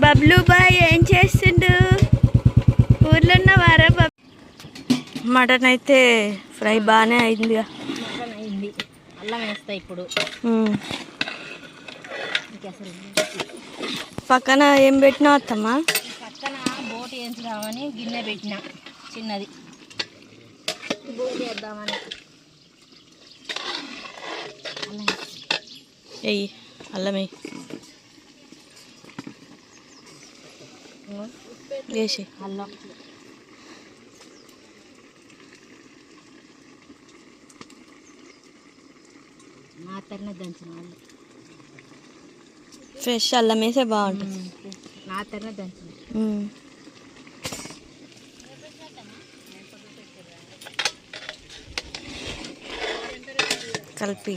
Bablu bye ఏం చేస్తుండు? ఊర్లో ఉన్నవారా? మటన్ అయితే ఫ్రై బాగానే అయిందిగా. మటన్ అయింది. అల్లం వేస్తా ఇప్పుడు. పక్కన ఏం పెట్టినా అత్తమ్మా? పక్కన బోటి వేయించుదామని గిన్నె పెట్టిన చిన్నది, బోటి వేద్దామని. ఎయ్యి అల్లమే వేసి అల్లం నా తరనే దంచిన ఫ్రెష్ అల్లం వేసే బాగుంటుంది. నా తరనే దంచిన కలిపి